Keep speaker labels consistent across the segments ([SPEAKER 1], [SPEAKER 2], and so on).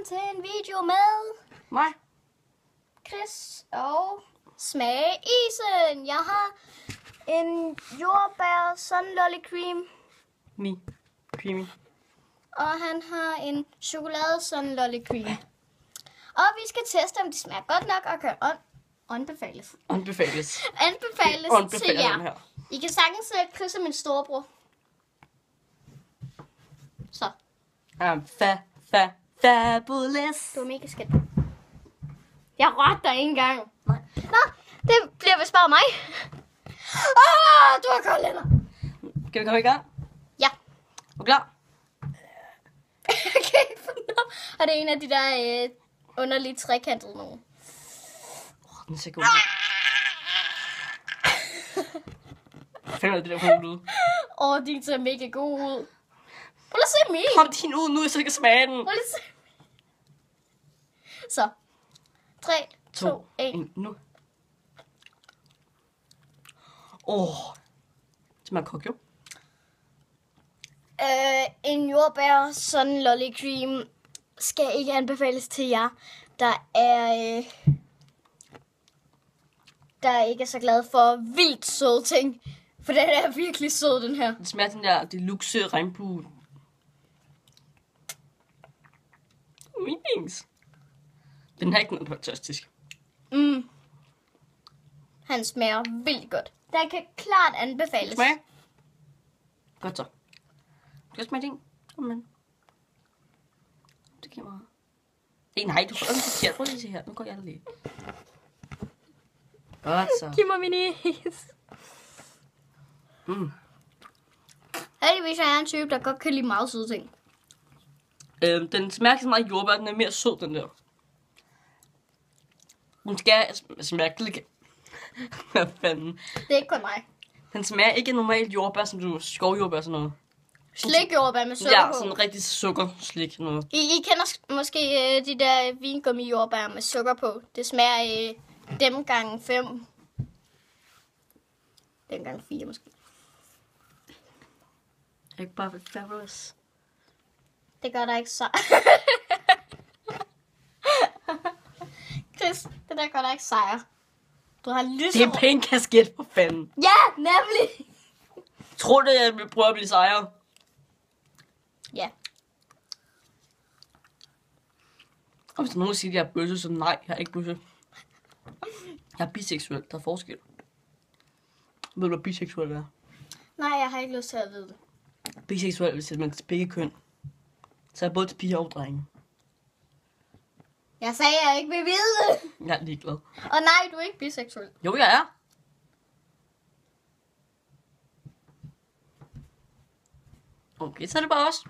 [SPEAKER 1] til en video med
[SPEAKER 2] mig,
[SPEAKER 1] Chris og Smage Isen. Jeg har en jordbær sun lolly cream.
[SPEAKER 2] creamy.
[SPEAKER 1] Og han har en chokolade sun lolly cream. Og vi skal teste, om de smager godt nok og kan anbefales.
[SPEAKER 2] Anbefales
[SPEAKER 1] Til jer.
[SPEAKER 2] her.
[SPEAKER 1] I kan sagtens kysse min storebror. Så.
[SPEAKER 2] Fabulous.
[SPEAKER 1] Du er mega skidt. Jeg rørte dig ikke engang. Nej. Nå, det bliver vist bare mig. Du har koldt hænder.
[SPEAKER 2] Skal vi komme i gang?
[SPEAKER 1] Ja.
[SPEAKER 2] Er du klar?
[SPEAKER 1] Jeg kan ikke få noget. Og det er en af de der underlige trekantede nogen.
[SPEAKER 2] Den ser god ud. Hvad fanden er det der hul ud?
[SPEAKER 1] Din ser mega god ud. Prøv lige at se min.
[SPEAKER 2] Kom din ud nu, så jeg kan smage den.
[SPEAKER 1] Prøv lige at se. Så. 3, 2, 1.
[SPEAKER 2] Nu. Det smager kogt jo.
[SPEAKER 1] En jordbær sun lolly cream skal ikke anbefales til jer, der ikke er så glad for vildt søde ting. For den er virkelig sød, den her.
[SPEAKER 2] Det smager den der deluxe regnbue. Meetings. Den her er ikke noget fantastisk.
[SPEAKER 1] Han smager vildt godt. Den kan klart anbefales.
[SPEAKER 2] Smag. Godt så. Du skal smage din. Kom med. Det giver mig. Nej, du får den forkert. Prøv lige at se her. Nu går jeg lige. Godt så.
[SPEAKER 1] Giv mig min is. Heldigvis er jeg en type, der godt kan lide meget søde ting.
[SPEAKER 2] Den smager ikke så meget jordbær. Den er mere sød, den der. Den skal smage lidt. Hvad fanden?
[SPEAKER 1] Det er ikke kun mig.
[SPEAKER 2] Den smager ikke normalt jordbær, som du skovjordbær sådan noget.
[SPEAKER 1] Slik jordbær med sukker
[SPEAKER 2] Ja,
[SPEAKER 1] på.
[SPEAKER 2] sådan rigtig sukkerslik noget.
[SPEAKER 1] I kender måske de der vingummi jordbær med sukker på. Det smager dem gange 5. Den gange 4 måske.
[SPEAKER 2] Ikke bare fabulous.
[SPEAKER 1] Det gør der ikke så. Chris, det der gør der ikke sejr. Du har lyst.
[SPEAKER 2] Det er pæn kasket for fanden.
[SPEAKER 1] Ja, nemlig.
[SPEAKER 2] Tror du, jeg vil prøve at blive sejr?
[SPEAKER 1] Ja.
[SPEAKER 2] Og hvis der nogen siger, at jeg er bøsse, så nej, jeg er ikke bøsse. Jeg er biseksuel. Der er forskel. Ved du, hvad biseksuel er?
[SPEAKER 1] Nej, jeg har ikke lyst til at vide det.
[SPEAKER 2] Biseksuel, hvis man til begge køn. Så er jeg både til piger og drenge.
[SPEAKER 1] Jeg sagde, at jeg ikke vil vide det.
[SPEAKER 2] Jeg er ligeglad.
[SPEAKER 1] Og nej, du er ikke biseksuel.
[SPEAKER 2] Jo, jeg er. Okay, så er det bare os.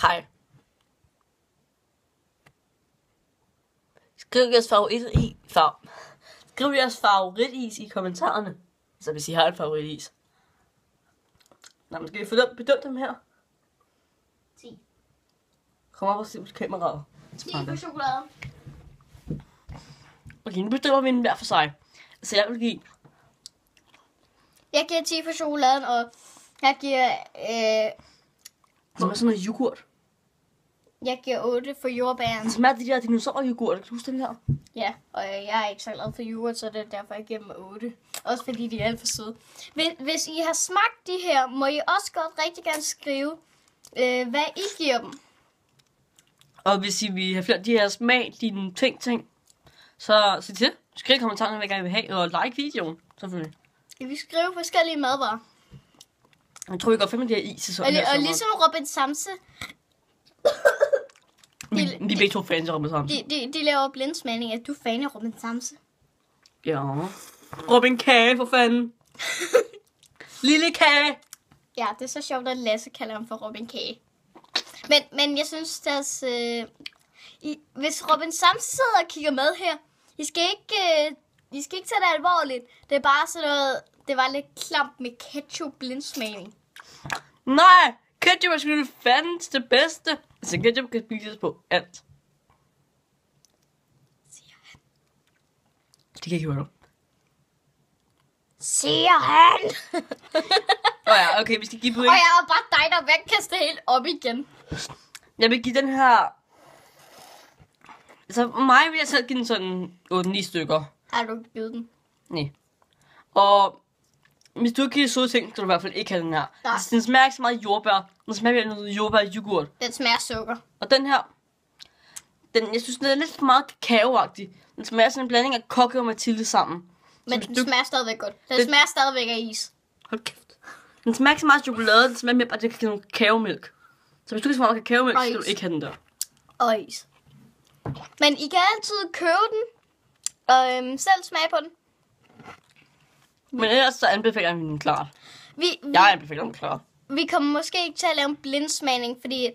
[SPEAKER 2] Hej. Skriv jeres favoritis i kommentarerne. Så hvis I har en favoritis. Nå, men skal vi bedømme dem her?
[SPEAKER 1] 10.
[SPEAKER 2] Kom op og se på kameraet.
[SPEAKER 1] 10 for chokolade.
[SPEAKER 2] Okay, nu bedømmer vi den hver for sig. Så jeg vil give...
[SPEAKER 1] Jeg giver 10 for chokoladen, og jeg giver...
[SPEAKER 2] Det er sådan noget yoghurt.
[SPEAKER 1] Jeg giver 8 for jordbæren.
[SPEAKER 2] Det smager de der dinosaur-yoghurt. Kan du huske den her?
[SPEAKER 1] Ja, og jeg er ikke så glad for yoghurt, så det er derfor, jeg giver dem 8. Også fordi de er alt for søde. Hvis I har smagt de her, må I også godt rigtig gerne skrive, hvad I giver dem.
[SPEAKER 2] Og hvis I vil have flere af de her smag, dine ting, så sig til. Skriv i kommentarerne, hvad I gerne vil have, og like videoen, selvfølgelig.
[SPEAKER 1] I vil skrive forskellige madvarer.
[SPEAKER 2] Jeg tror, vi går 5 af de her is.
[SPEAKER 1] Og ligesom Robin Samse,
[SPEAKER 2] Vi er begge to fans af Robin Samse.
[SPEAKER 1] de laver blindsmagning. Er du fan af Robin Samse?
[SPEAKER 2] Ja. Robin Kage, for fanden. Lille Kage.
[SPEAKER 1] Ja, det er så sjovt, at Lasse kalder ham for Robin Kage. Men jeg synes, hvis Robin Samse sidder og kigger med her, I skal ikke tage det alvorligt. Det er bare sådan noget, det var lidt klamt med ketchup blindsmagning.
[SPEAKER 2] Nej, ketchup er sgu det fandens det bedste. Så ketchup kan spises på alt.
[SPEAKER 1] Siger han.
[SPEAKER 2] Det kan jeg ikke høre dig.
[SPEAKER 1] Siger han.
[SPEAKER 2] Ja, okay, vi skal give point.
[SPEAKER 1] Og jeg var bare dig, der væk kaste helt op igen.
[SPEAKER 2] Jeg vil give den her... Altså, mig vil jeg selv give den sådan 8-9 stykker.
[SPEAKER 1] Har du givet den?
[SPEAKER 2] Nej. Og hvis du ikke giver søde ting, så du i hvert fald ikke have den her.
[SPEAKER 1] Nej.
[SPEAKER 2] Altså, den smager ikke så meget jordbær. Den smager af noget jordbær i yoghurt.
[SPEAKER 1] Den smager sukker.
[SPEAKER 2] Og den her, jeg synes, den er lidt for meget kakaoagtig. Den smager sådan en blanding af kokke og Mathilde sammen.
[SPEAKER 1] Men den smager stadigvæk godt. Den smager stadigvæk af is.
[SPEAKER 2] Hold kæft. Den smager ikke så meget af chokolade, den smager mere bare, at det kan noget kakaomælk. Så hvis du ikke så meget kakaomælk, så skal du ikke have den der.
[SPEAKER 1] Og is. Men I kan altid købe den, og selv smage på den.
[SPEAKER 2] Men ellers så anbefaler jeg den klart. Jeg anbefaler den klart.
[SPEAKER 1] Vi kommer måske ikke til at lave en blindsmagning, fordi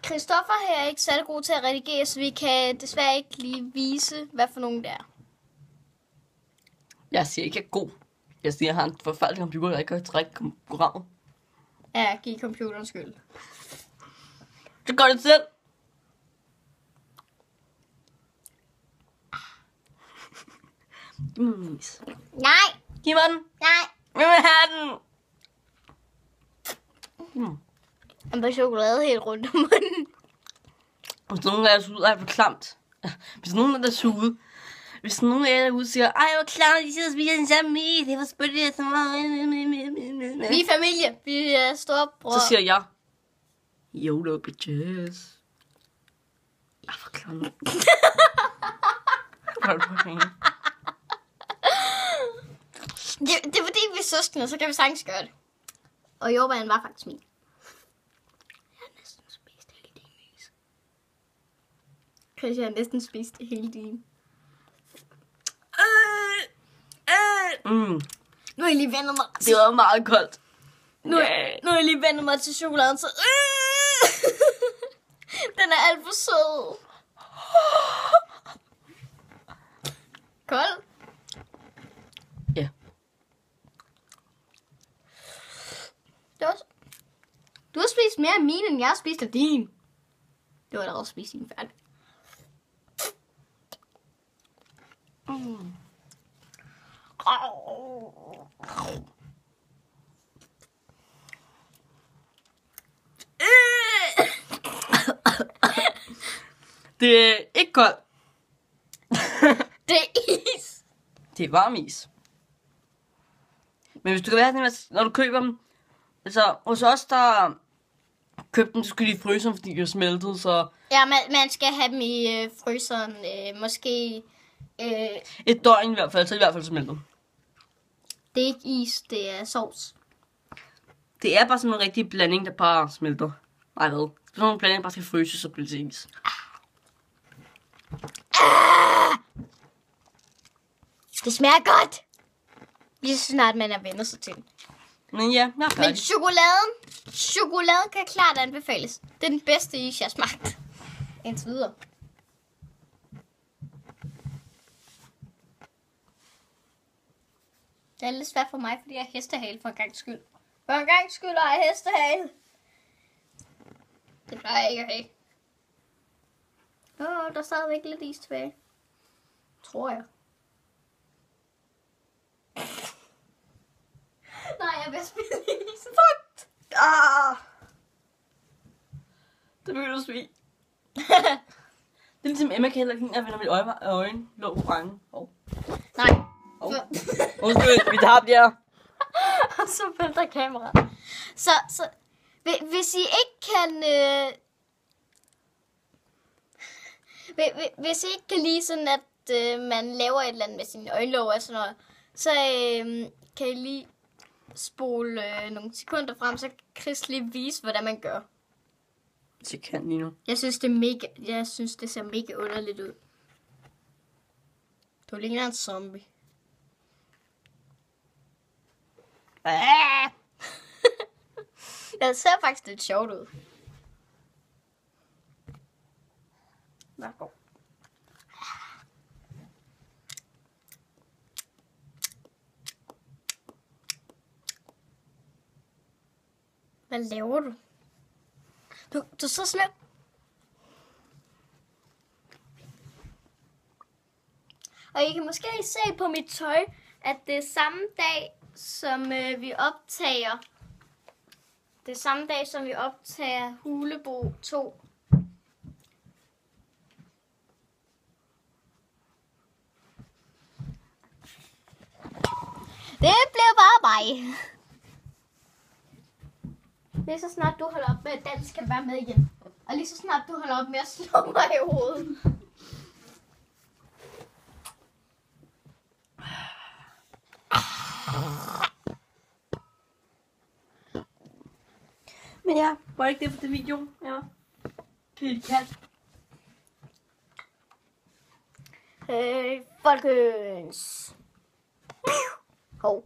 [SPEAKER 1] Christoffer her er ikke særlig god til at redigere, så vi kan desværre ikke lige vise, hvad for nogen det er.
[SPEAKER 2] Jeg siger ikke, at jeg er god. Jeg siger, at jeg har en forfærdelig computer, der ikke kan trække programmet.
[SPEAKER 1] Ja, giv computeren skyld.
[SPEAKER 2] Så gør det selv. Giv mig min is.
[SPEAKER 1] Nej,
[SPEAKER 2] Giv mig den.
[SPEAKER 1] nej.
[SPEAKER 2] Jeg vil have den.
[SPEAKER 1] Han var chokolade helt rundt om munden.
[SPEAKER 2] Hvis nogen af jer er ude, ej, hvor klamt. Hvis nogen af jer er suget. Hvis nogen af jer derude siger, ej, hvor klamt, de sidder og spiser den samme is. Det var spyttet så meget.
[SPEAKER 1] Vi er familie. Vi er storebror.
[SPEAKER 2] Så siger jeg, YOLO bitches. Ej, hvor klamt.
[SPEAKER 1] Det er fordi, vi er søskende, så kan vi sagtens gøre det. Og jordbæren var faktisk min. Jeg har næsten spist hele din is. Christian har næsten spist hele din. Nu har jeg lige vendt mig til,
[SPEAKER 2] Det var meget koldt.
[SPEAKER 1] nu har jeg lige vendt mig til chokoladen, så... Den er alt for sød. Kold?
[SPEAKER 2] Ja.
[SPEAKER 1] Du har spist mere af mine, end jeg har spist af din. Du har da også spist din færdig.
[SPEAKER 2] Det er ikke koldt.
[SPEAKER 1] Det er is.
[SPEAKER 2] Det er varm is. Men hvis du kan være sådan, når du køber dem, altså hos os, der købte dem, så skulle de fryse dem, fordi de er smeltet, så...
[SPEAKER 1] Ja, man skal have dem i fryseren, måske...
[SPEAKER 2] Et døgn i hvert fald, så er de i hvert fald smeltet.
[SPEAKER 1] Det er ikke is, det er sovs.
[SPEAKER 2] Det er bare sådan en rigtig blanding, der bare smelter. Nej, hvad? Det er sådan en blanding, der bare skal fryses, så bliver det til is.
[SPEAKER 1] Det smager godt. Lige så snart man er venner sig til.
[SPEAKER 2] Men ja, jeg er færdig.
[SPEAKER 1] Men chokolade kan klart anbefales. Det er den bedste is, jeg har smagt. Indtil videre. Det er lidt svært for mig, fordi jeg har hestehale for en gang skyld. For en gang skyld har jeg hestehale. Det plejer jeg ikke at have. Der er stadigvæk lidt is tilbage. Tror jeg. Nej, jeg vil spise is. Fuck!
[SPEAKER 2] Det vil du svige. Det er ligesom Emma kan heller ikke lide, at vende mit øjne lå på brænde.
[SPEAKER 1] Nej.
[SPEAKER 2] Undskyld, vi tabte jer.
[SPEAKER 1] Og så vælter kameraet. Så hvis I ikke kan... Hvis I ikke kan lide sådan, at man laver et eller andet med sine øjenlåg og sådan noget, så kan I lige spole nogle sekunder frem, så Chris lige vise, hvordan man gør.
[SPEAKER 2] Det kan lige nu.
[SPEAKER 1] Jeg synes, det ser mega underligt ud. Du ligner en zombie. Det ser faktisk lidt sjovt ud. Værsgo. Hvad laver du? Du er så slem. Og I kan måske se på mit tøj, at det er samme dag, som vi optager. Det er samme dag, som vi optager Hulebo 2. Det bliver bare mig. Lige så snart du holder op med, at den skal være med igen. Og lige så snart du holder op med at slå mig i hovedet.
[SPEAKER 2] Men ja, var ikke det for den video? Ja. Helt kat.
[SPEAKER 1] Folkens. Hov.